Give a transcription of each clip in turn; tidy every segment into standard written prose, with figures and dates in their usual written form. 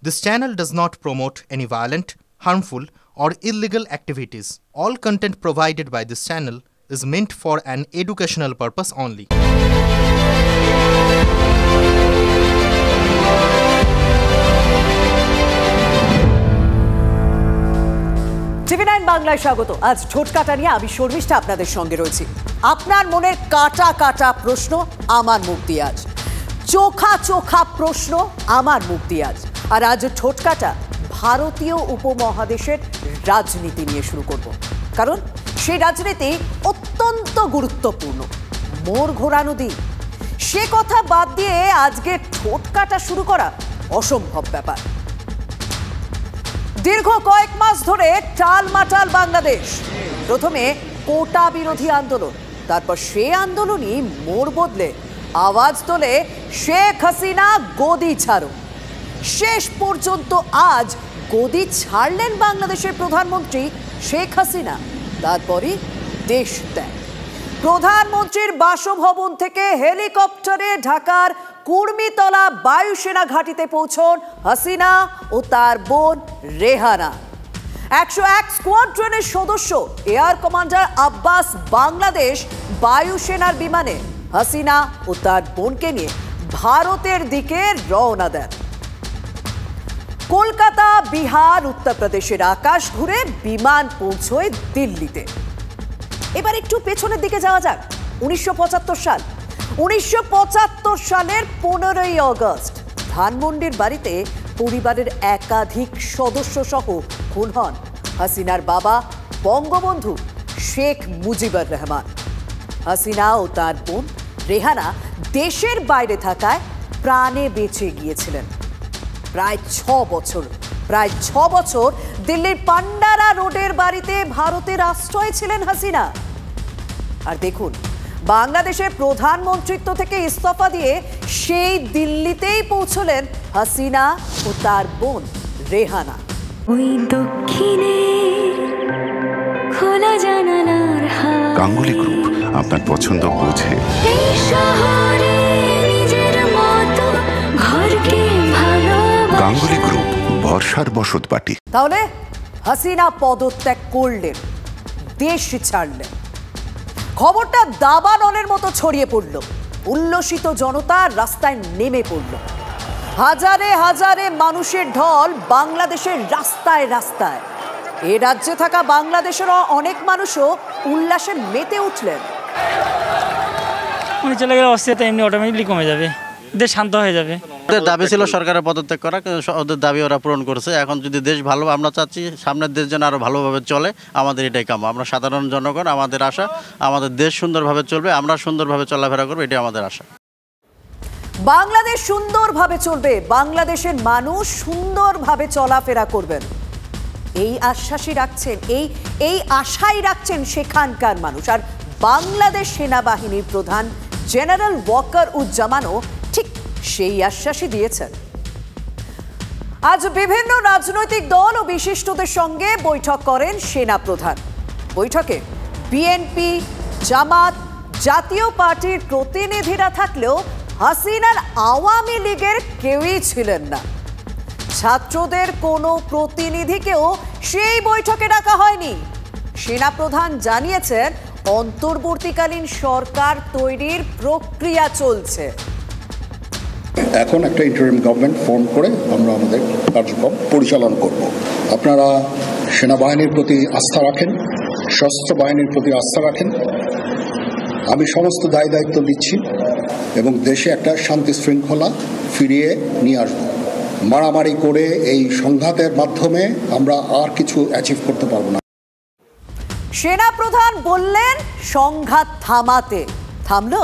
This channel does not promote any violent, harmful, or illegal activities. All content provided by this channel is meant for an educational purpose only. টিভি9 বাংলায় স্বাগত। আজ ঠোঁট কাটা নিয়ে আমি শর্মিষ্ঠা আপনাদের সঙ্গে রয়েছি। আপনার মনের কাটা কাটা প্রশ্ন আমার মুখ দিয়ে আজ, চোখা চোখা প্রশ্ন আমার মুখ দিয়ে আজ। আর আজ ঠোঁট কাটা ভারতীয় উপমহাদেশের রাজনীতি নিয়ে শুরু করব, কারণ সেই রাজনীতি অত্যন্ত গুরুত্বপূর্ণ। মোড় ঘোরানো দিন, সে কথা বাদ দিয়ে আজকে ঠোঁট কাটা শুরু করা অসম্ভব ব্যাপার। দীর্ঘ কয়েক মাস ধরে টালমাটাল বাংলাদেশ। প্রথমে কোটা বিরোধী আন্দোলন, তারপর সে আন্দোলনই মোড় বদলে আওয়াজ তোলে শেখ হাসিনা গদি ছাড়ো। শেষ পর্যন্ত আজ গদি ছাড়লেন বাংলাদেশের প্রধানমন্ত্রী শেখ হাসিনা, তারপরই দেশ ত্যাগ। প্রধানমন্ত্রীর বাসভবন থেকে হেলিকপ্টারে ঢাকার কুর্মিতলা বায়ুসেনা ঘাঁটিতে পৌঁছন হাসিনা ও তার বোন রেহানা। 101 স্কোয়াড্রনের সদস্য এয়ার কমান্ডার আব্বাস বাংলাদেশ বায়ুসেনার বিমানে হাসিনা ও তার বোনকে নিয়ে ভারতের দিকে রওনা দেন। কলকাতা, বিহার, উত্তরপ্রদেশের আকাশ ঘুরে বিমান পৌঁছয় দিল্লিতে। এবার একটু পেছনের দিকে যাওয়া যাক। 1975 সাল। 1975 সালের 15ই আগস্ট ধানমন্ডির বাড়িতে পরিবারের একাধিক সদস্য সহ খুন হন হাসিনার বাবা বঙ্গবন্ধু শেখ মুজিবুর রহমান। হাসিনা ও তার বোন রেহানা দেশের বাইরে থাকায় প্রাণে বেঁচে গিয়েছিলেন। প্রায় 6 বছর দিল্লির পান্ডারা রোডের বাড়িতে ভারতের আশ্রয় ছিলেন হাসিনা। আর দেখুন, বাংলাদেশের প্রধানমন্ত্রিত্ব থেকে ইস্তফা দিয়ে সেই দিল্লিতেই পৌঁছলেন হাসিনা ও তার বোন রেহানা। ওই দক্ষিণে খোলা জানালার হাওয়া। গাঙ্গুলি গ্রুপ আপনার পছন্দ বোঝে। এই শহরে নিজের মতো ঘরকে ভালোবাসা। গাঙ্গুলি গ্রুপ, ভরসার বসতবাটি। তাহলে হাসিনা পদত্যাগ করলেন, দেশ ছাড়লেন। খবরটা দাবানলের মতো ছড়িয়ে পড়ল। উল্লসিত জনতা রাস্তায় নেমে পড়ল। হাজারে হাজারে মানুষের ঢল বাংলাদেশের রাস্তায় রাস্তায়। এ রাজ্যে থাকা বাংলাদেশের অনেক মানুষও উল্লাসে মেতে উঠলেন। চলে গেলে অস্থিরতা এমনি অটোমেটিকলি কমে যাবে, দেশ শান্ত হয়ে যাবে। ওদের দাবি ছিল সরকারের পদত্যাগ করা, ওদের দাবি ওরা পূরণ করেছে। এখন যদি দেশ ভালো, আমরা চাচ্ছি সামনের দেশ যেন আরও ভালোভাবে চলে। আমাদের এটাই কাম্য। আমরা সাধারণ জনগণ, আমাদের আশা আমাদের দেশ সুন্দরভাবে চলবে, আমরা সুন্দরভাবে চলাফেরা করবো, এটাই আমাদের আশা। বাংলাদেশ সুন্দরভাবে চলবে, বাংলাদেশের মানুষ সুন্দরভাবে চলাফেরা করবেন, এই আশ্বাসই রাখছেন, এই আশাই রাখছেন সেখানকার মানুষ। আর বাংলাদেশ সেনাবাহিনীর প্রধান জেনারেল ওয়াকার উজ্জামানও ঠিক সেই আশ্বাসই দিয়েছেন। আজ বিভিন্ন রাজনৈতিক দল ও বিশিষ্টদের সঙ্গে বৈঠক করেন সেনা প্রধান। বৈঠকে বিএনপি, জামাত, জাতীয় পার্টির প্রতিনিধিরা থাকলেও হাসিনার আওয়ামী লীগের কেউই ছিলেন না। ছাত্রদের কোনো প্রতিনিধিকেও সেই বৈঠকে ডাকা হয়নি। সেনাপ্রধান জানিয়েছেন অন্তর্বর্তীকালীন সরকার তৈরির প্রক্রিয়া চলছে। এখন একটা ইন্টারিম গভর্নমেন্ট ফর্ম করে আমরা আমাদের কার্যক্রম পরিচালনা করব। আপনারা সেনাবাহিনীর প্রতি আস্থা রাখেন, সশস্ত্র বাহিনীর প্রতি আস্থা রাখেন। আমি সমস্ত দায়িত্ব দিচ্ছি এবং দেশে একটা শান্তি শৃঙ্খলা ফিরিয়ে নিয়ে আসব। মারামারি করে এই সংঘাতের মাধ্যমে আমরা আর কিছু অ্যাচিভ করতে পারবো না। সেনাপ্রধান বললেন সংঘাত থামাতে, থামলো?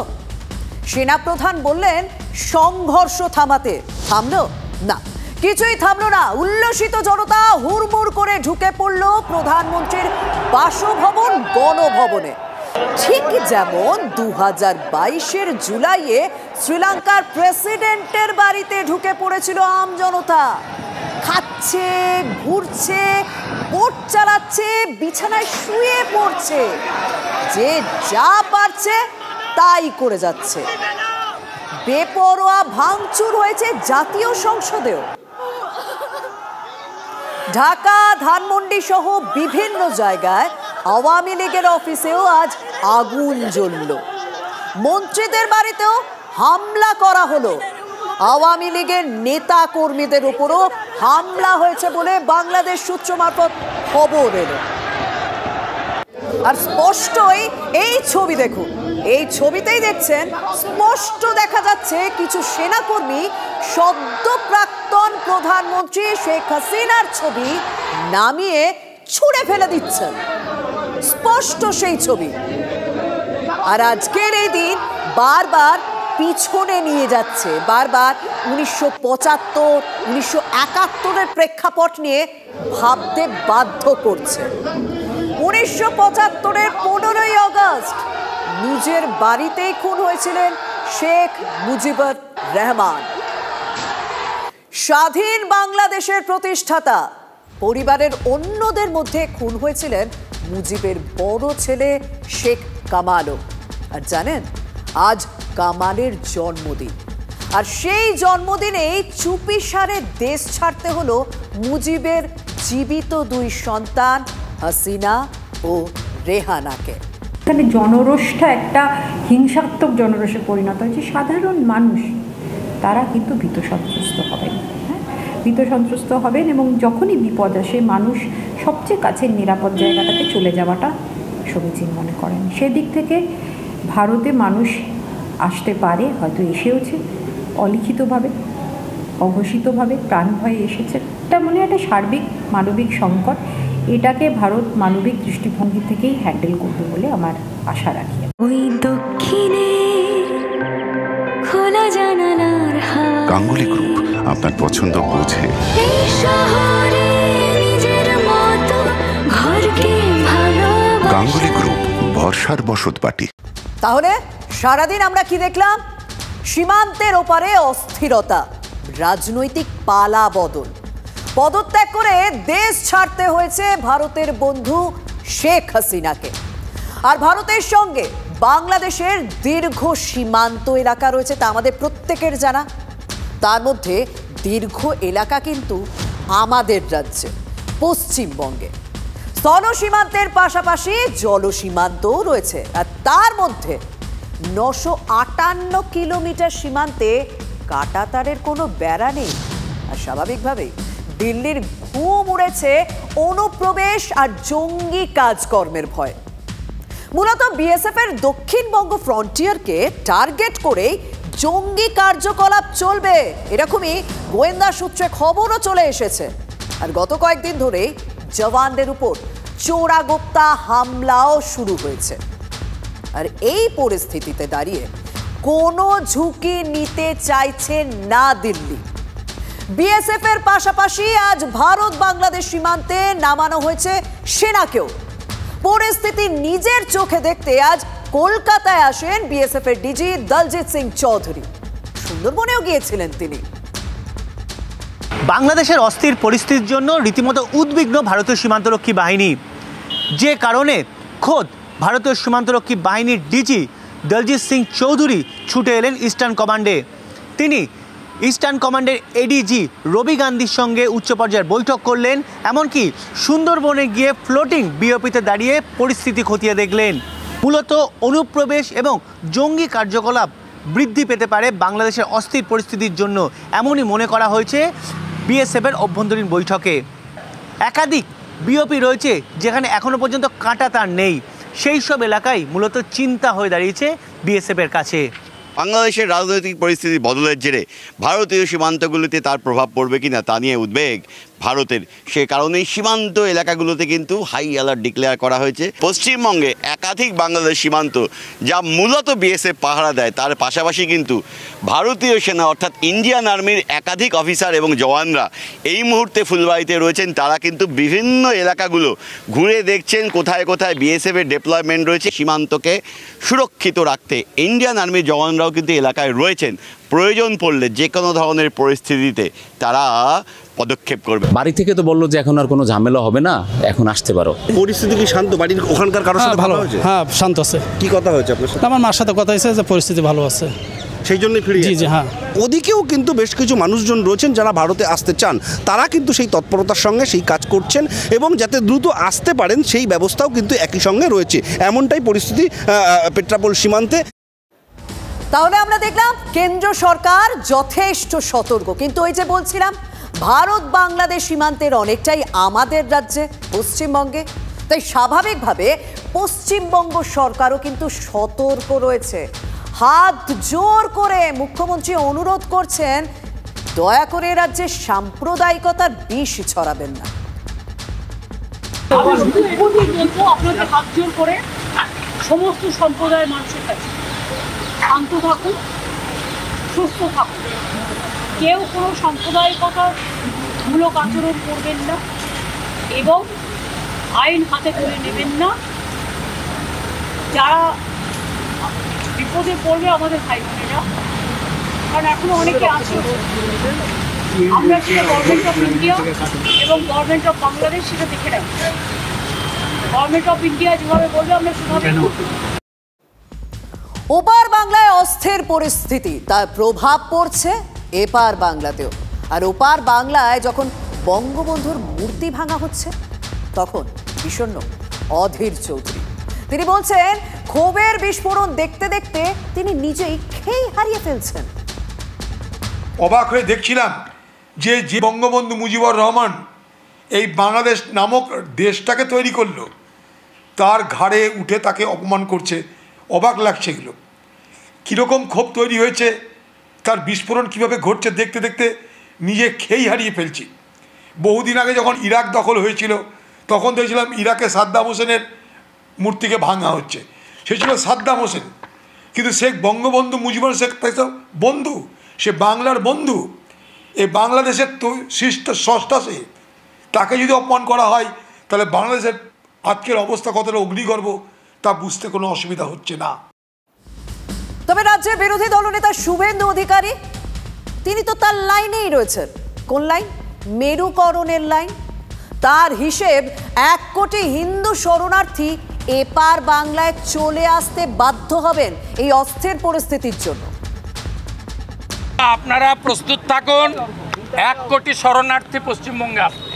সেনাপ্রধান বললেন সংঘর্ষ থামাতে, থামলো না? কিছুই থামলো না। উল্লসিত জনতা হুড়মুড় করে ঢুকে পড়ল প্রধানমন্ত্রীর বাসভবন গণভবনে। ঠিক যেমন 2022-এর জুলাইয়ে শ্রীলঙ্কার প্রেসিডেন্টের বাড়িতে ঢুকে পড়েছিল আম জনতা। খাচ্ছে, ঘুরছে, বোট চালাচ্ছে, বিছানায় শুয়ে পড়ছে, যে যা পারছে তাই করে যাচ্ছে। বেপরোয়া ভাঙচুর হয়েছে জাতীয় সংসদেও। ঢাকা, ধানমন্ডি সহ বিভিন্ন জায়গায় আওয়ামী লীগের অফিসেও আজ আগুন জ্বলল। মন্ত্রীদের বাড়িতেও হামলা করা হলো। আওয়ামী লীগের নেতা কর্মীদের উপরও হামলা হয়েছে বলে বাংলাদেশ সূত্র মারফত খবর এলো। আর স্পষ্টই এই ছবি দেখুন, এই ছবিতেই দেখছেন স্পষ্ট দেখা যাচ্ছে কিছু সেনাকর্মী সদ্য প্রাক্তন প্রধানমন্ত্রী শেখ হাসিনার ছবি নামিয়ে ছুঁড়ে ফেলে দিচ্ছেন। স্পষ্ট সেই ছবি। আর আজকের এই দিন বারবার পিছনে নিয়ে যাচ্ছে, বারবার 1975, 1971-এর প্রেক্ষাপট নিয়ে ভাবতে বাধ্য করছে। 1975-এর 15ই আগস্ট নিজের বাড়িতেই খুন হয়েছিলেন শেখ মুজিবুর রহমান। স্বাধীন বাংলাদেশের প্রতিষ্ঠাতা। পরিবারের অন্যদের মধ্যে খুন হয়েছিলেন মুজিবের বড় ছেলে শেখ কামালও। আর জানেন, আজ কামালের জন্মদিন। আর সেই জন্মদিনেই চুপিসারে দেশ ছাড়তে হলো মুজিবের জীবিত দুই সন্তান হাসিনা ও রেহানাকে। এখানে জনরোষটা একটা হিংসাত্মক জনরোষে পরিণত হয়েছে। সাধারণ মানুষ তারা কিন্তু ভীত সন্ত্রস্ত হবেন, ভীত সন্ত্রস্ত হবেন, এবং যখনই বিপদ আসে মানুষ সবচেয়ে কাছের নিরাপদ জায়গাটাতে চলে যাওয়াটা সমীচীন মনে করেন। সেদিক থেকে ভারতে মানুষ আসতে পারে, হয়তো এসেওছে অলিখিতভাবে, অঘোষিতভাবে প্রাণ ভয়ে এসেছে। এটা মনে হয় একটা সার্বিক মানবিক সংকট। এটাকে ভারত মানবিক দৃষ্টিভঙ্গি থেকেই হ্যান্ডেল করবে বলে আমার আশা রাখি। ওই দক্ষিণে খোলা জানালার হাওয়া, গাঙ্গুলি গ্রুপ, আপনার পছন্দ বোঝে। এই শহরে নিজের মতো ঘরকে ভালোবাসা। গাঙ্গুলি গ্রুপ, ভরসার বসতবাটি। তাহলে সারাদিন আমরা কি দেখলাম? সীমান্তের ওপারে অস্থিরতা, রাজনৈতিক পালা বদল, পদত্যাগ করে দেশ ছাড়তে হয়েছে ভারতের বন্ধু শেখ হাসিনাকে। আর ভারতের সঙ্গে বাংলাদেশের দীর্ঘ সীমান্ত এলাকা রয়েছে, তা আমাদের প্রত্যেকের জানা। তার মধ্যে দীর্ঘ এলাকা কিন্তু আমাদের রাজ্যে, পশ্চিমবঙ্গে। স্থল সীমান্তের পাশাপাশি জল সীমান্তও রয়েছে। আর তার মধ্যে 958 কিলোমিটার সীমান্তে কাঁটাতারের কোনো বেড়া নেই। আর স্বাভাবিকভাবেই দিল্লির ঘুম উড়েছে অনুপ্রবেশ আর জঙ্গি কাজকর্মের ভয়। মূলত বিএসএফ এর দক্ষিণবঙ্গ ফ্রন্টিয়ারকে টার্গেট করে জঙ্গি কার্যকলাপ চলবে, এরকমই গোয়েন্দা সূত্রে খবরও চলে এসেছে। আর গত কয়েকদিন ধরে জওয়ানদের উপর চোরাগোপ্তা হামলাও শুরু হয়েছে। আর এই পরিস্থিতিতে দাঁড়িয়ে কোনো ঝুঁকি নিতে চাইছে না দিল্লি। বিএসএফ এর পাশাপাশি আজ ভারত বাংলাদেশ সীমান্তে নামানো হয়েছে সেনাকেও। পরিস্থিতি নিজের চোখে দেখতে আজ কলকাতায় আসেন বিএসএফ এর ডিজি দলজিৎ সিং চৌধুরী। সুন্দরবনেও গিয়েছিলেন তিনি। বাংলাদেশের অস্থির পরিস্থিতির জন্য রীতিমতো উদ্বিগ্ন ভারতীয় সীমান্তরক্ষী বাহিনী, যে কারণে খোদ ভারতীয় সীমান্তরক্ষী বাহিনীর ডিজি দলজিৎ সিং চৌধুরী ছুটে এলেন ইস্টার্ন কমান্ডে। তিনি ইস্টার্ন কমান্ডের এডিজি রবি গান্ধীর সঙ্গে উচ্চ পর্যায়ের বৈঠক করলেন, এমনকি সুন্দরবনে গিয়ে ফ্লোটিং বিওপিতে দাঁড়িয়ে পরিস্থিতি খতিয়ে দেখলেন। মূলত অনুপ্রবেশ এবং জঙ্গি কার্যকলাপ বৃদ্ধি পেতে পারে বাংলাদেশের অস্থির পরিস্থিতির জন্য, এমনই মনে করা হয়েছে বিএসএফের অভ্যন্তরীণ বৈঠকে। একাধিক বিওপি রয়েছে যেখানে এখনও পর্যন্ত কাঁটাতার নেই, সেই সব এলাকায় মূলত চিন্তা হয়ে দাঁড়িয়েছে বিএসএফের কাছে। বাংলাদেশের রাজনৈতিক পরিস্থিতি বদলের জেরে ভারতীয় সীমান্তগুলিতে তার প্রভাব পড়বে কিনা তা নিয়ে উদ্বেগ ভারতের। সে কারণেই সীমান্ত এলাকাগুলোতে কিন্তু হাই অ্যালার্ট ডিক্লেয়ার করা হয়েছে। পশ্চিমবঙ্গে একাধিক বাংলাদেশ সীমান্ত যা মূলত বিএসএফ পাহারা দেয়, তার পাশাপাশি কিন্তু ভারতীয় সেনা অর্থাৎ ইন্ডিয়ান আর্মির একাধিক অফিসার এবং জওয়ানরা এই মুহূর্তে ফুলবাড়িতে রয়েছেন। তারা কিন্তু বিভিন্ন এলাকাগুলো ঘুরে দেখছেন কোথায় কোথায় বিএসএফের ডেপ্লয়মেন্ট রয়েছে। সীমান্তকে সুরক্ষিত রাখতে ইন্ডিয়ান আর্মির জওয়ানরাও কিন্তু এলাকায় রয়েছেন। প্রয়োজন পড়লে যে কোনো ধরনের পরিস্থিতিতে তারা পদক্ষেপ করবে। বাড়ি থেকে তো বললো যে এখন আর কোনো ঝামেলা হবে না, এখন আসতে পারো। পরিস্থিতি কি শান্ত? বাড়ির ওখানকার কারোর সাথে ভালো হয়েছে? হ্যাঁ, শান্ত আছে। কি কথা হয়েছে আপনার সাথে? আমার মার সাথে কথা হয়েছে যে পরিস্থিতি ভালো আছে। সেই জন্যই ফিরে যাচ্ছে। হ্যাঁ। ওদিকেও কিন্তু বেশ কিছু মানুষজন রয়েছেন যারা ভারতে আসতে চান, তারা কিন্তু সেই তৎপরতার সঙ্গে সেই কাজ করছেন এবং যাতে দ্রুত আসতে পারেন সেই ব্যবস্থাও কিন্তু একই সঙ্গে রয়েছে। এমনটাই পরিস্থিতি পেট্রাপোল সীমান্তে। তাহলে আমরা দেখলাম কেন্দ্র সরকার যথেষ্ট সতর্ক, কিন্তু ওই যে বলছিলাম ভারত বাংলাদেশ সীমান্তের অনেকটাই আমাদের রাজ্যে পশ্চিমবঙ্গে, তাই স্বাভাবিকভাবে পশ্চিমবঙ্গ সরকারও কিন্তু সতর্ক রয়েছে। হাত জোর করে মুখ্যমন্ত্রী অনুরোধ করছেন, দয়া করে রাজ্যে সাম্প্রদায়িকতার বিষ ছড়াবেন না। আপনাদের হাত জোর করে সমস্ত সম্প্রদায়ের মানুষের কাছে শান্ত থাকুন, সুস্থ থাকুন, কেউ কোনো সাম্প্রদায়িকতার মূলক আচরণ করবেন না এবং আইন হাতে তুলে নেবেন না। যারা বিপদে পড়বে আমাদের ভাই বোনেরা, কারণ এখনো অনেকে আছে, আমরা সেটা গভর্নমেন্ট অফ ইন্ডিয়া এবং গভর্নমেন্ট অফ বাংলাদেশ সেটা দেখে রাখবো। গভর্নমেন্ট অফ ইন্ডিয়া যেভাবে বলবে আমরা সেভাবে করব। ওপার বাংলায় অস্থির পরিস্থিতি, তার প্রভাব পড়ছে এপার বাংলাতেও। আর ওপার বাংলায় যখন বঙ্গবন্ধুর মূর্তি ভাঙা হচ্ছে তখন বিষণ্ণ অধীর চৌধুরী। তিনি বলছেন ক্ষোভের বিস্ফোরণ দেখতে দেখতে তিনি নিজেই খেই হারিয়ে ফেলছেন। অবাক হয়ে দেখছিলাম যে বঙ্গবন্ধু মুজিবুর রহমান এই বাংলাদেশ নামক দেশটাকে তৈরি করলো, তার ঘাড়ে উঠে তাকে অপমান করছে। অবাক লাগছে এগুলো, কীরকম ক্ষোভ তৈরি হয়েছে, তার বিস্ফোরণ কীভাবে ঘটছে দেখতে দেখতে নিজে খেই হারিয়ে ফেলছি। বহুদিন আগে যখন ইরাক দখল হয়েছিল তখন দেখছিলাম ইরাকে সাদ্দাম হোসেনের মূর্তিকে ভাঙা হচ্ছে, সে ছিল সাদ্দাম হোসেন, কিন্তু শেখ বঙ্গবন্ধু মুজিবুর শেখ বন্ধু, সে বাংলার বন্ধু, এই বাংলাদেশের তো সৃষ্ট স্রষ্টা সে, তাকে যদি অপমান করা হয় তাহলে বাংলাদেশের আজকের অবস্থা কতটা অগ্নিগর্ভ তা বুঝতে কোনো অসুবিধা হচ্ছে না। তবে রাজ্যের বিরোধী দলনেতা শুভেন্দু অধিকারী তিনি তো তার লাইনেই রয়েছেন। কোন লাইন? মেরুকরণের লাইন। তার হিসেব 1 কোটি হিন্দু শরণার্থী এপার বাংলায় চলে আসতে বাধ্য হবেন এই অস্থির পরিস্থিতির জন্য। আপনারা প্রস্তুত থাকুন 1 কোটি শরণার্থী পশ্চিমবঙ্গে আসবে।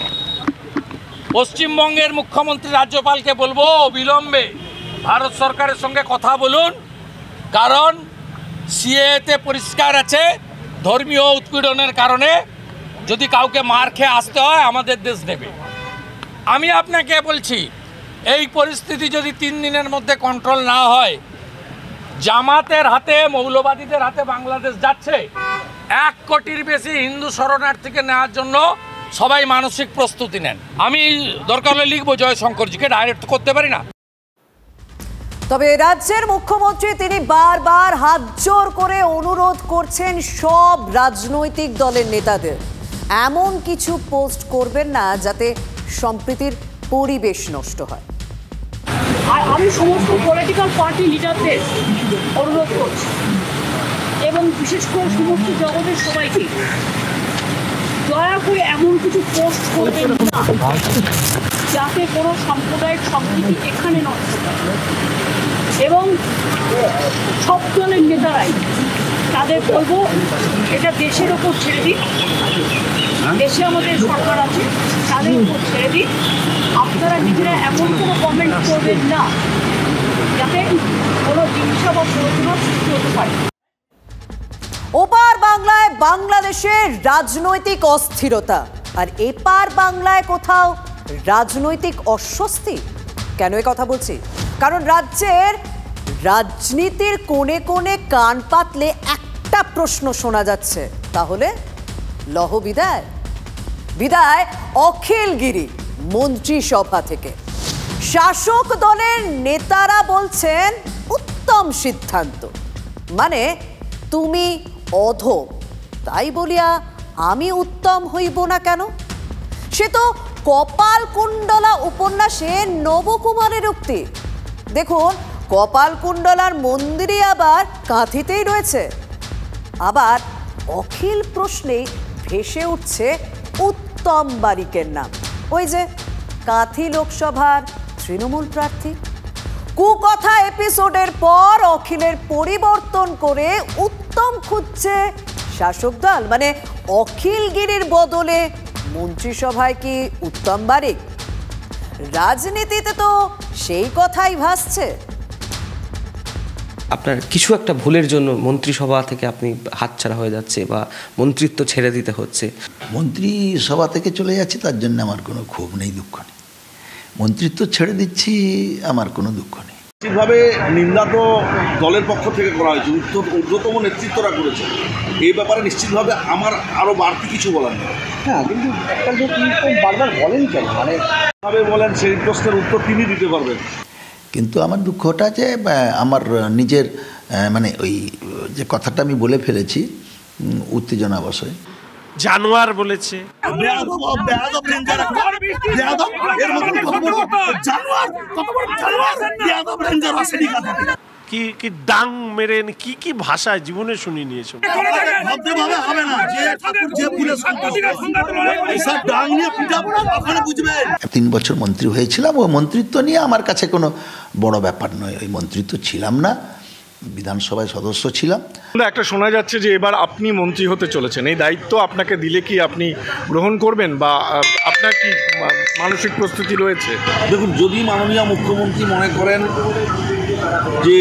পশ্চিমবঙ্গের মুখ্যমন্ত্রী রাজ্যপালকে বলবো অবিলম্বে ভারত সরকারের সঙ্গে কথা বলুন, কারণ সিএতে পরিষ্কার আছে ধর্মীয় উৎপীড়নের কারণে যদি কাউকে মার খেয়ে আসতে হয় আমাদের দেশ নেবে। আমি আপনাকে বলছি এই পরিস্থিতি যদি 3 দিনের মধ্যে কন্ট্রোল না হয়, জামাতের হাতে মৌলবাদীদের হাতে বাংলাদেশ যাচ্ছে। 1 কোটির বেশি হিন্দু শরণার্থীকে নেওয়ার জন্য সবাই মানসিক প্রস্তুতি নেন। আমি দরকার হলে লিখবো জয়শঙ্করজিকে, ডাইরেক্ট করতে পারি না। তবে রাজ্যের মুখ্যমন্ত্রী তিনি বারবার হাত জোর করে অনুরোধ করছেন সব রাজনৈতিক দলের নেতাদের এমন কিছু পোস্ট করবেন না যাতে সম্প্রীতির পরিবেশ নষ্ট হয়। আর আমি সমস্ত পলিটিক্যাল পার্টি লিডারদের অনুরোধ করছি এবং বিশেষ করে সমস্ত জগতের সবাইকে, দয়া করে এমন কিছু পোস্ট করবেন না যাতে কোনো সাম্প্রদায়িক সম্প্রীতি এখানে নষ্ট হয়। এবং সব দলের নেতারাই তাদের বলবো এটা দেশের ওপর ছেড়ে দিন, দেশে আমাদের সরকার আছে, তাদের উপর ছেড়ে দিন। আপনারা নিজেরা এমন কোনো কমেন্ট করবেন না যাতে কোনো হিংসা বা প্ররোচনা সৃষ্টি হতে পারে। ওপার বাংলায় বাংলাদেশের রাজনৈতিক অস্থিরতা আর এপার বাংলায় কোথাও রাজনৈতিক অস্বস্তি। কেন এই কথা বলছি? কারণ রাজ্যের রাজনীতির কোণে কোণে কান পাতলে একটা প্রশ্ন শোনা যাচ্ছে, তাহলে লহ বিদায়। বিদায় অখিলগিরি মন্ত্রিসভা থেকে। শাসক দলের নেতারা বলছেন উত্তম সিদ্ধান্ত, মানে তুমি অধম, তাই বলিয়া আমি উত্তম হইব না কেন? সে তো কপালকুণ্ডলা উপন্যাসে নবকুমারের উক্তি। দেখুন, কপালকুণ্ডলার মন্দিরে আবার কাঁথিতেই রয়েছে। আবার অখিল প্রশ্নে ভেসে উঠছে উত্তম বারিকের নাম, ওই যে কাঁথি লোকসভার তৃণমূল প্রার্থী। কুকথা এপিসোডের পর অখিলের পরিবর্তন করে উত্তম খুঁজছে শাসক দল, মানে অখিলগিরির বদলে মন্ত্রিসভায় কি উত্তম বারিক? রাজনীতিতে তো সেই কথাই ভাসছে। আপনার কিছু একটা ভুলের জন্য মন্ত্রিসভা থেকে আপনি হাতছাড়া হয়ে যাচ্ছে বা মন্ত্রিত্ব ছেড়ে দিতে হচ্ছে। মন্ত্রিসভা থেকে চলে যাচ্ছি তার জন্য আমার কোনো ক্ষোভ নেই, দুঃখ নেই। মন্ত্রিত্ব ছেড়ে দিচ্ছি, আমার কোনো দুঃখ নেই। নিশ্চিতভাবে নিন্দা তো দলের পক্ষ থেকে করা হয়েছে, ঊর্ধ্বতম নেতৃত্বরা করেছে। এই ব্যাপারে নিশ্চিতভাবে আমার আরও বাড়তি কিছু বলার নেই। হ্যাঁ, কিন্তু একটা লোক বারবার বলেন কেন, মানে ভাবে বলেন সেই প্রশ্নের উত্তর তিনি দিতে পারবেন। কিন্তু আমার দুঃখটা যে আমার নিজের মানে ওই যে কথাটা আমি বলে ফেলেছি উত্তেজনা বসে। জানোয়ার বলেছে, কি কি ডাং মেরে কি কি ভাষায় জীবনে শুনি নিয়েছো। 3 বছর মন্ত্রী হয়েছিলাম, ওই মন্ত্রিত্ব নিয়ে আমার কাছে কোনো বড় ব্যাপার নয়। ওই মন্ত্রিত্ব ছিলাম না, বিধানসভায় সদস্য ছিলাম। একটা শোনা যাচ্ছে যে এবার আপনি মন্ত্রী হতে চলেছেন, এই দায়িত্ব আপনাকে দিলে কি আপনি গ্রহণ করবেন বা আপনার কি মানসিক প্রস্তুতি রয়েছে? দেখুন, যদি মাননীয় মুখ্যমন্ত্রী মনে করেন যে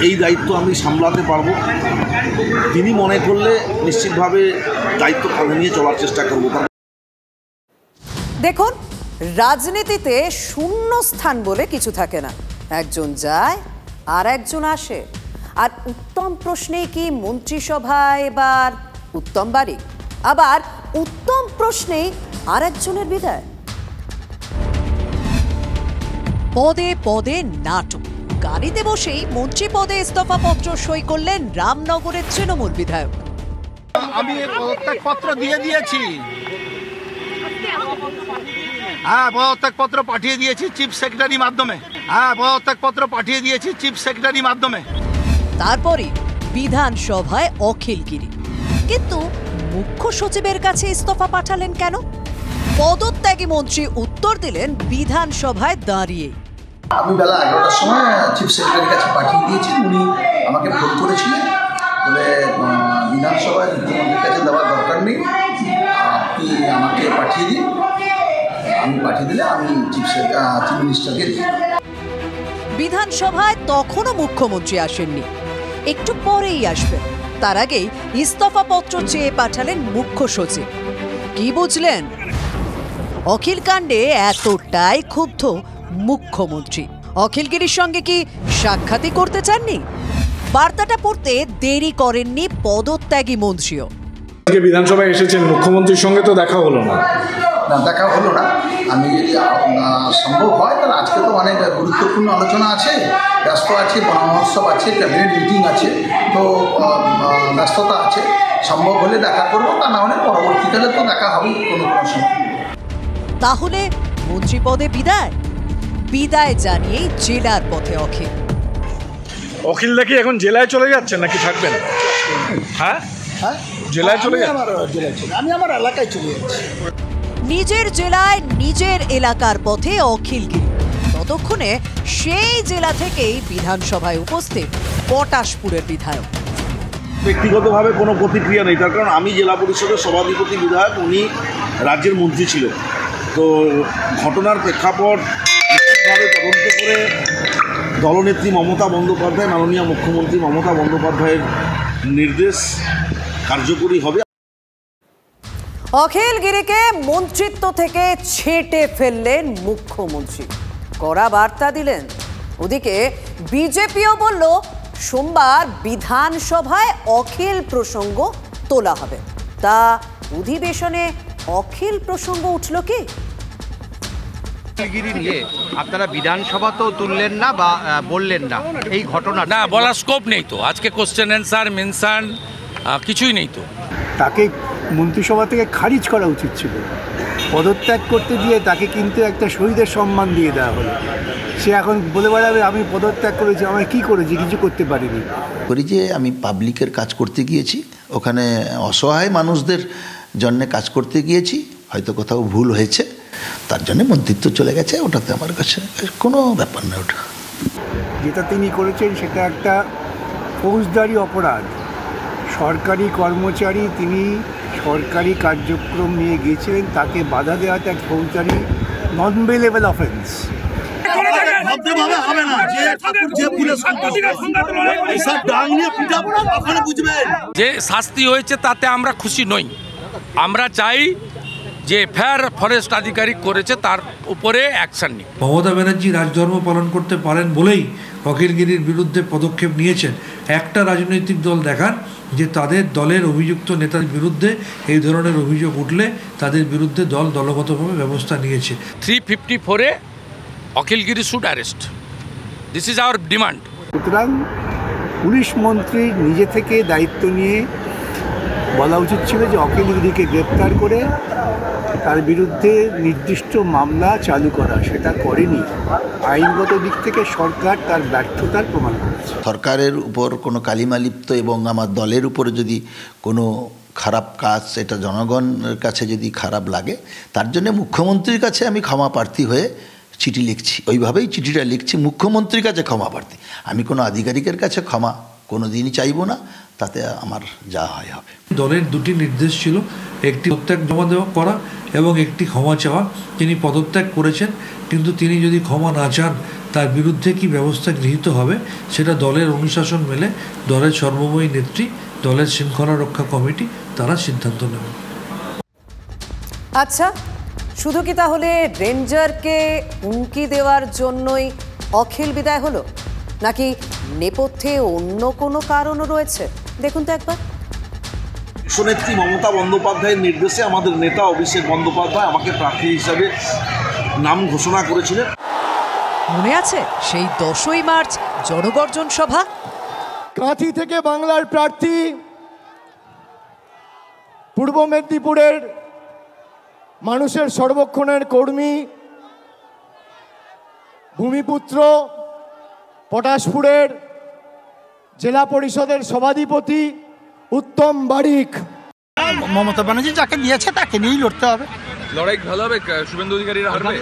এই দায়িত্ব আমি সামলাতে পারবো, তিনি মনে করলে নিশ্চিতভাবে দায়িত্ব কাঁধে নিয়ে চলার চেষ্টা করব। দেখুন, রাজনীতিতে শূন্য স্থান বলে কিছু থাকে না, একজন যায় আর একজন আসে। আর উত্তম প্রশ্নে কি মন্ত্রিসভায় এবার উত্তম বারিক, আবার উত্তম প্রশ্নেই আর একজনের বিদায়। পদে পদে নাটক, গাড়িতে বসেই মন্ত্রী পদে ইস্তফা পত্র সই করলেন রামনগরের তৃণমূল বিধায়ক। আমি পদত্যাগপত্র দিয়ে দিয়েছি, হ্যাঁ পদত্যাগপত্র পাঠিয়ে দিয়েছি চিফ সেক্রেটারি মাধ্যমে, হ্যাঁ পদত্যাগপত্র পাঠিয়ে দিয়েছি চিফ সেক্রেটারি মাধ্যমে। তারপরে বিধানসভায় অখিলগিরি, কিন্তু মুখ্য সচিবের কাছে ইস্তফা পাঠালেন কেন? পদত্যাগী মন্ত্রী উত্তর দিলেন বিধানসভায় দাঁড়িয়ে। আমি বেলা 11টার সময় চিফ সেক্রেটারির কাছে পাঠিয়ে দিয়েছি, উনি আমাকে ফোন করেছিলেন, বলে বিধানসভায় মুখ্যমন্ত্রীর কাছে দেওয়ার দরকার নেই, আপনি আমাকে পাঠিয়ে দিন, আমি পাঠিয়ে দিলে আমি চিফ মিনিস্টারকে দিই। বিধানসভায় তখনও মুখ্যমন্ত্রী আসেননি, একটু পরেই আসবেন। তার আগেই ইস্তফা পত্র চেয়ে পাঠালেন মুখ্য সচিব। কি বুঝলেন? অখিল কাণ্ডে এতটাই ক্ষুব্ধ মুখ্যমন্ত্রী, অখিলগিরির সঙ্গে কি সাক্ষাৎই করতে চাননি? বার্তাটা পড়তে দেরি করেননি পদত্যাগী মন্ত্রীও। বিধানসভায় এসেছেন, মুখ্যমন্ত্রীর সঙ্গে তো দেখা হলো না। দেখা হলো না, আমি যদি সম্ভব হয় তাহলে আজকে তো অনেক গুরুত্বপূর্ণ আলোচনা আছে, ব্যস্ত আছে, মহোৎসব আছে, ক্যাবিনেট মিটিং আছে, তো ব্যস্ততা আছে, সম্ভব হলে দেখা করবো, তা না হলে পরবর্তীকালে তো দেখা হবেই কোনো সময়। তাহলে মন্ত্রী পদে বিদায়? বিদায় জানিয়েই জেলার পথে অখিল। অখিল দেখি এখন জেলায় চলে যাচ্ছেন নাকি থাকবেন? হ্যাঁ হ্যাঁ, জেলায় চলে যাচ্ছেন? আমি আমার এলাকায় চলে যাচ্ছি। নিজের জেলায় নিজের এলাকার পথে অখিলগিরি। ততক্ষণে সেই জেলা থেকেই বিধানসভায় উপস্থিত পটাশপুরের বিধায়ক। ব্যক্তিগতভাবে কোনো প্রতিক্রিয়া নেই, তার কারণ আমি জেলা পরিষদের সভাধিপতি বিধায়ক, উনি রাজ্যের মন্ত্রী ছিলেন। তো ঘটনার প্রেক্ষাপট তদন্ত করে দলনেত্রী মমতা বন্দ্যোপাধ্যায়, মাননীয় মুখ্যমন্ত্রী মমতা বন্দ্যোপাধ্যায়ের নির্দেশ কার্যকরী হবে। অখিলগিরিকে মন্ত্রিত্ব থেকে ছেঁটে ফেললেন মুখ্যমন্ত্রী, কড়া বার্তা দিলেন। ওদিকে বিজেপিও বলল সোমবার বিধানসভায় অখিল প্রসঙ্গ তোলা হবে। তা অধিবেশনে অখিল প্রসঙ্গ উঠল কি? অখিলগিরি নিয়ে আপনারা বিধানসভা তো তুললেন না বা বললেন না, এই ঘটনা না বলার স্কোপ নেই তো, আজকে কোশ্চেন অ্যান্সার মেনশন কিছুই নেই তো। তাকে মন্ত্রিসভা থেকে খারিজ করা উচিত ছিল, পদত্যাগ করতে দিয়ে তাকে কিন্তু একটা শহীদের সম্মান দিয়ে দেওয়া হলো। সে এখন বলে বেড়াবে আমি পদত্যাগ করেছি, আমি কি করেছি, কিছু করতে পারিনি। করি যে আমি পাবলিকের কাজ করতে গিয়েছি, ওখানে অসহায় মানুষদের জন্য কাজ করতে গিয়েছি, হয়তো কোথাও ভুল হয়েছে, তার জন্য মন্ত্রিত্ব চলে গেছে, ওটাতে আমার কাছে কোনো ব্যাপার নয় ওটা। যেটা তিনি করেছেন সেটা একটা ফৌজদারি অপরাধ। সরকারি কর্মচারী, তিনি সরকারি কার্যক্রম নিয়ে গিয়েছিলেন, তাকে বাধা দেওয়াটা এক ফৌজদারি নন বেলেবল অফেন্স। যে শাস্তি হয়েছে তাতে আমরা খুশি নই। আমরা চাই যে এফআইআর ফরেস্ট আধিকারিক করেছে তার উপরে অ্যাকশন নিই। মমতা ব্যানার্জি রাজধর্ম পালন করতে পারেন বলেই অখিলগিরির বিরুদ্ধে পদক্ষেপ নিয়েছেন। একটা রাজনৈতিক দল দেখান যে তাদের দলের অভিযুক্ত নেতার বিরুদ্ধে এই ধরনের অভিযোগ উঠলে তাদের বিরুদ্ধে দল দলগতভাবে ব্যবস্থা নিয়েছে। 354-এ Akhil Giri should arrest. This is our demand. সুতরাং পুলিশ মন্ত্রী নিজে থেকে দায়িত্ব নিয়ে বলা উচিত ছিল যে অখিলগিরিকে গ্রেপ্তার করে তার বিরুদ্ধে নির্দিষ্ট মামলা চালু করা, সেটা করেনি। আইনগত দিক থেকে সরকার তার ব্যর্থতার প্রমাণ করেছে। সরকারের উপর কোনো কালিমালিপ্ত এবং আমার দলের উপরে যদি কোনো খারাপ কাজ, এটা জনগণের কাছে যদি খারাপ লাগে, তার জন্য মুখ্যমন্ত্রীর কাছে আমি ক্ষমা প্রার্থী হয়ে চিঠি লিখছি। ওইভাবেই চিঠিটা লিখছি, মুখ্যমন্ত্রীর কাছে ক্ষমা প্রার্থী। আমি কোনো আধিকারিকের কাছে ক্ষমা কোনো দিনই চাইব না, তাতে আমার যা হয় হবে। দলের দুটি নির্দেশ ছিল, একটি পদত্যাগ জমা দেওয়া করা এবং একটি ক্ষমা চাওয়া। তিনি পদত্যাগ করেছেন, কিন্তু তিনি যদি ক্ষমা না চান তার বিরুদ্ধে কি ব্যবস্থা গৃহীত হবে সেটা দলের অনুশাসন মেলে দলের সর্বময়ী নেত্রী, দলের শৃঙ্খলা রক্ষা কমিটি তারা সিদ্ধান্ত নেবে। আচ্ছা, শুধু কি তাহলে রেঞ্জারকে হুমকি দেওয়ার জন্যই অখিল বিদায় হলো, নাকি নেপথ্যে অন্য কোনো কারণও রয়েছে? দেখুন তো একবার। দেশনেত্রী মমতা বন্দ্যোপাধ্যায়ের নির্দেশে আমাদের নেতা অভিষেক বন্দ্যোপাধ্যায় আমাকে প্রার্থী হিসাবে নাম ঘোষণা করেছিলেন। মনে আছে সেই 10ই মার্চ জনগর্জন সভা? কাঁথি থেকে বাংলার প্রার্থী, পূর্ব মেদিনীপুরের মানুষের সর্বক্ষণের কর্মী, ভূমিপুত্র, পটাশপুরের জেলা পরিষদের সভাধিপতি উত্তম বারিক। মমতা ব্যানার্জি যাকে দিয়েছে তাকে নিয়েই লড়তে হবে। লড়াই ভালো হবে, শুভেন্দু অধিকারীরা হারবে?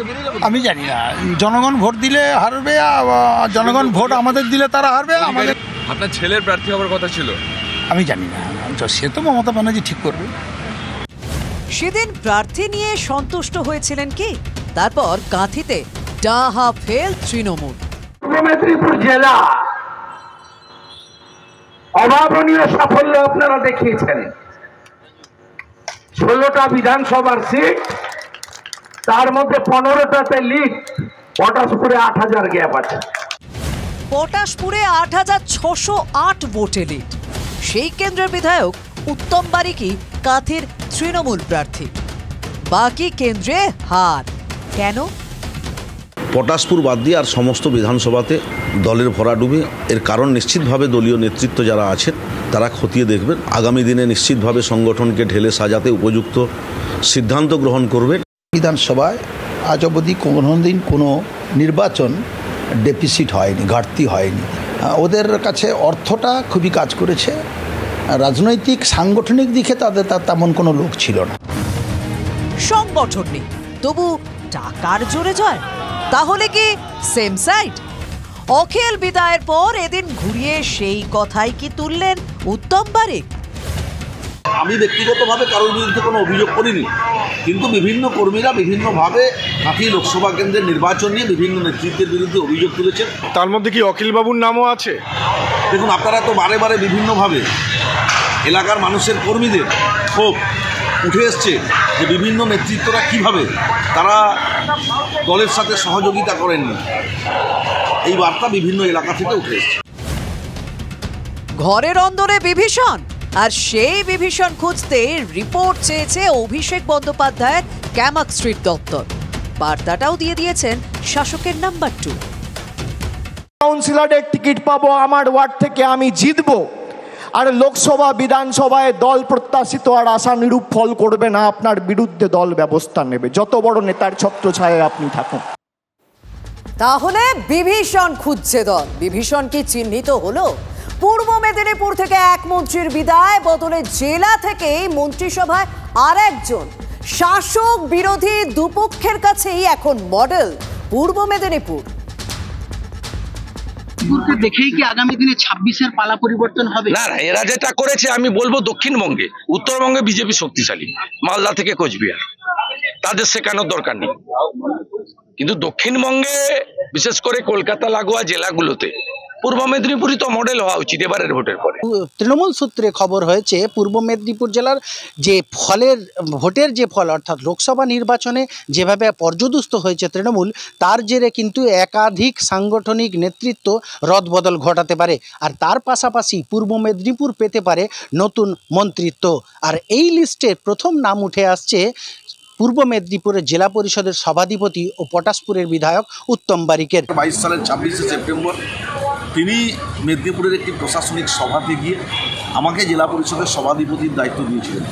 আমি জানি না, জনগণ ভোট দিলে হারবে, জনগণ ভোট আমাদের দিলে তারা হারবে। আমাদের আপনার ছেলের প্রার্থী হওয়ার কথা ছিল। আমি জানি না, সে তো মমতা ব্যানার্জি ঠিক করবে। সেদিন প্রার্থী নিয়ে সন্তুষ্ট হয়েছিলেন কি? তারপর কাঁথিতে ডাহা ফেল তৃণমূল। মেদিনীপুর জেলা অভাবনীয় সাফল্য আপনারা দেখিয়েছেন। 16টা বিধানসভার সিট, তার মধ্যে 15টাতে লিড। পটাশপুরে 8000 গ্যাপ আছে। পটাশপুরে 8608 ভোটে লিড। সেই কেন্দ্রের বিধায়ক উত্তম বারিকই কাঁথির তৃণমূল প্রার্থী। বাকি কেন্দ্রে হার। কেন? পটাশপুর বাদ দিয়ে আর সমস্ত বিধানসভাতে দলের ভরাডুবি। এর কারণ নিশ্চিতভাবে দলীয় নেতৃত্ব যারা আছেন তারা খতিয়ে দেখবেন। আগামী দিনে নিশ্চিতভাবে সংগঠনকে ঢেলে সাজাতে উপযুক্ত সিদ্ধান্ত গ্রহণ করবেন। বিধানসভায় আজ অবধি কোনো দিন কোনো নির্বাচন ডেফিসিট হয়নি, ঘাটতি হয়নি। ওদের কাছে অর্থটা খুবই কাজ করেছে। রাজনৈতিক সাংগঠনিক দিকে তাদের তেমন কোনো লোক ছিল না। সংগঠন নেই, তবু টাকার জোরে জয়। তাহলে কি সেম সাইড? অখিল বিদায়ের পর এদিন ঘুরিয়ে সেই কথাই কি তুললেন উত্তম বারিক? আমি ব্যক্তিগতভাবে কারোর বিরুদ্ধে কোনো অভিযোগ করিনি, কিন্তু বিভিন্ন কর্মীরা বিভিন্নভাবে কাঁথি লোকসভা কেন্দ্রের নির্বাচন নিয়ে বিভিন্ন নেতৃত্বের বিরুদ্ধে অভিযোগ তুলেছেন। তার মধ্যে কি অখিলবাবুর নামও আছে? দেখুন, আপনারা তো বারে বারে বিভিন্নভাবে এলাকার মানুষের কর্মীদের ক্ষোভ উঠে এসছে যে বিভিন্ন নেতৃত্বরা কিভাবে তারা দলের সাথে সহযোগিতা করেননি। এই বার্তা বিভিন্ন এলাকা থেকে উঠে এসছে। ঘরের অন্দরে বিভীষণ, আর সেই বিভীষণ খুঁজতে রিপোর্ট চেয়েছে অভিষেক বন্দ্যোপাধ্যায়ের ক্যামাক স্ট্রিট দপ্তর। বার্তাটাও দিয়ে দিয়েছেন শাসকের নাম্বার 2। কাউন্সিলরের টিকিট পাবো, আমার ওয়ার্ড থেকে আমি জিতবো, আর লোকসভা বিধানসভায় দল প্রত্যাশিত আর আশানুরূপ ফল করবে না, আপনার বিরুদ্ধে দল ব্যবস্থা নেবে, যত বড় নেতার ছত্রছায়ায় আপনি থাকুন। তাহলে বিভীষণ খুঁজছে দল। বিভীষণ কি চিহ্নিত হলো? পূর্ব মেদিনীপুর থেকে এক মন্ত্রীর বিদায়, বদলে জেলা থেকেই মন্ত্রিসভায় আর একজন। শাসক বিরোধী দুপক্ষের কাছেই এখন মডেল পূর্ব মেদিনীপুর। মেদিনীপুরকে দেখেই কি আগামী দিনে 26-এর পালা পরিবর্তন হবে? না না, এরা যেটা করেছে আমি বলবো দক্ষিণবঙ্গে, উত্তরবঙ্গে বিজেপি শক্তিশালী, মালদা থেকে কোচবিহার, তাদের শেখানোর দরকার নেই। কিন্তু দক্ষিণবঙ্গে বিশেষ করে কলকাতা লাগোয়া জেলাগুলোতে পূর্ব মেদিনীপুরই তো মডেল হওয়া উচিত এবারের ভোটের পরে। তৃণমূল সূত্রে খবর হয়েছে পূর্ব মেদিনীপুর জেলার যে ভোটের যে ফল অর্থাৎ লোকসভা নির্বাচনে যেভাবে পর্যদুস্ত হয়েছে তৃণমূল, তার জেরে কিন্তু একাধিক সাংগঠনিক নেতৃত্ব রদবদল ঘটাতে পারে। আর তার পাশাপাশি পূর্ব মেদিনীপুর পেতে পারে নতুন মন্ত্রিত্ব। আর এই লিস্টে প্রথম নাম উঠে আসছে পূর্ব মেদিনীপুরের জেলা পরিষদের সভাধিপতি ও পটাশপুরের বিধায়ক উত্তম বারিকের। 22 সালের 26শে সেপ্টেম্বর তিনি মেদিনীপুরের একটি প্রশাসনিক সভাতে গিয়ে আমাকে জেলা পরিষদের সভাধিপতির দায়িত্ব দিয়েছিলেন।